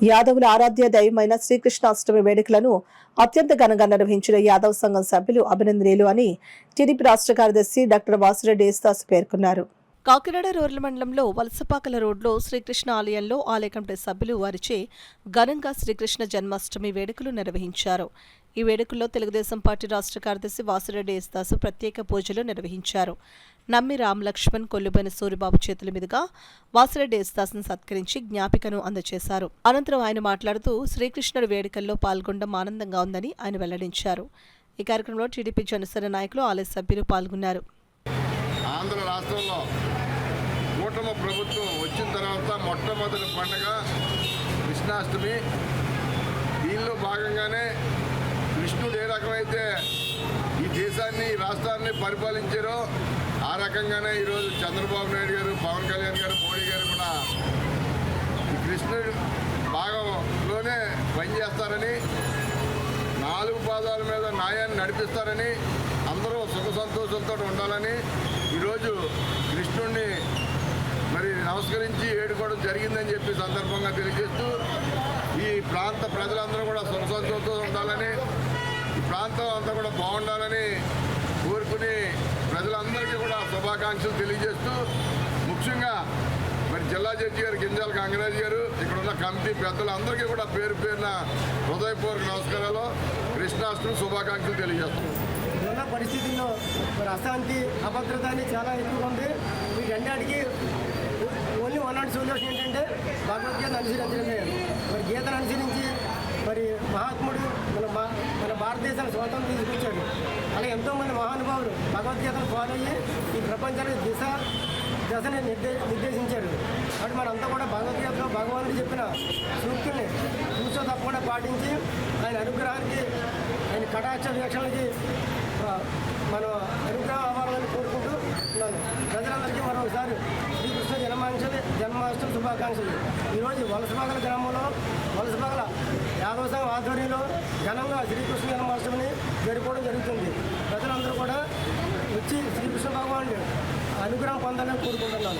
యాదవుల ఆరాధ్య దైవమైన శ్రీకృష్ణాష్టమి వేడుకలను అత్యంత ఘనంగా నిర్వహించిన యాదవ్ సంఘం సభ్యులు అభినందనీయులు అని టీడీపీ రాష్ట్ర కార్యదర్శి డాక్టర్ వాసిరెడ్డి యేసుదాస్ పేర్కొన్నారు. కాకినాడ రూరల్ మండలంలో వలసపాకల రోడ్లో శ్రీకృష్ణ ఆలయంలో ఆలయ కమిటీ సభ్యులు వారిచే ఘనంగా శ్రీకృష్ణ జన్మాష్టమి వేడుకలు నిర్వహించారు. ఈ వేడుకల్లో తెలుగుదేశం పార్టీ రాష్ట్ర కార్యదర్శి వాసిరెడ్డి యేసుదాస్ ప్రత్యేక పూజలు నిర్వహించారు. నమ్మి రామలక్ష్మణ్ కొల్లుబైన సూరిబాబు చేతుల మీదుగా వాసిరెడ్డి యేసుదాస్ను సత్కరించి జ్ఞాపికను అందజేశారు. అనంతరం ఆయన మాట్లాడుతూ శ్రీకృష్ణుడి వేడుకల్లో పాల్గొనడం ఆనందంగా ఉందని ఆయన వెల్లడించారు. ఈ కార్యక్రమంలో టీడీపీ జనసేన నాయకులు ఆలయ సభ్యులు పాల్గొన్నారు. ఆంధ్ర రాష్ట్రంలో కూటమి ప్రభుత్వం వచ్చిన తర్వాత మొట్టమొదటి పండుగ కృష్ణాష్టమి. దీనిలో భాగంగానే కృష్ణుడు ఏ రకమైతే ఈ దేశాన్ని ఈ రాష్ట్రాన్ని పరిపాలించారో ఆ రకంగానే ఈరోజు చంద్రబాబు నాయుడు గారు, పవన్ కళ్యాణ్ గారు, మోడీ గారు కూడా ఈ కృష్ణుడు భాగంలోనే పనిచేస్తారని, 4 పాదాల మీద న్యాయాన్ని నడిపిస్తారని, అందరూ సుఖ సంతోషాలతో ఉండాలని ఈరోజు కృష్ణుడిని మరి నమస్కరించి ఏడుకోవడం జరిగిందని చెప్పి సందర్భంగా తెలియజేస్తూ ఈ ప్రాంత ప్రజలందరూ కూడా సుఖ సంతోషంతో ఉండాలని, ఈ ప్రాంతం అంతా కూడా బాగుండాలని కోరుకుని ప్రజలందరికీ కూడా శుభాకాంక్షలు తెలియజేస్తూ ముఖ్యంగా మరి జిల్లా జడ్జి గారు గింజాల గంగరాజు గారు, ఇక్కడ ఉన్న కమిటీ పెద్దలందరికీ కూడా పేరు పేరున హృదయపూర్వక నమస్కారాలు, కృష్ణాష్టమి శుభాకాంక్షలు తెలియజేస్తున్నాం. ఉన్న పరిస్థితుల్లో మరి అశాంతి, అభద్రత అని చాలా ఎక్కువగా ఉంది. వీటన్నిటికీ ఓన్లీ వన్ అండ్ సొల్యూషన్ ఏంటంటే భగవద్గీత అనుసరించడమే. మరి గీతను అనుసరించి మరి మహాత్ముడు మన భారతదేశాన్ని స్వాతంత్రం తీసుకొచ్చాడు. అలా ఎంతోమంది మహానుభావులు భగవద్గీతను ఫాలో అయ్యి ఈ ప్రపంచానికి దశని నిర్దేశించాడు. కాబట్టి మనంతా కూడా భగవద్గీతలో భగవానుడు చెప్పిన సూక్తుల్ని చూసో తప్పకుండా పాటించి ఆయన అనుగ్రహానికి, ఆయన కటాక్ష వీక్షణకి మనం అనుగ్రహం అవ్వాలని కోరుకుంటూ ఉన్నాను. ప్రజలందరికీ మరొకసారి శ్రీకృష్ణ జన్మాష్టమి శుభాకాంక్షలు. ఈరోజు వలసపాకల గ్రామంలో వలసపాకల యాదవ సంఘం ఆధ్వర్యంలో ఘనంగా శ్రీకృష్ణ జన్మాష్టమిని జరుపుకోవడం జరుగుతుంది. ప్రజలందరూ కూడా వచ్చి శ్రీకృష్ణ భగవానుడి అనుగ్రహం పొందాలని కోరుకుంటున్నాను.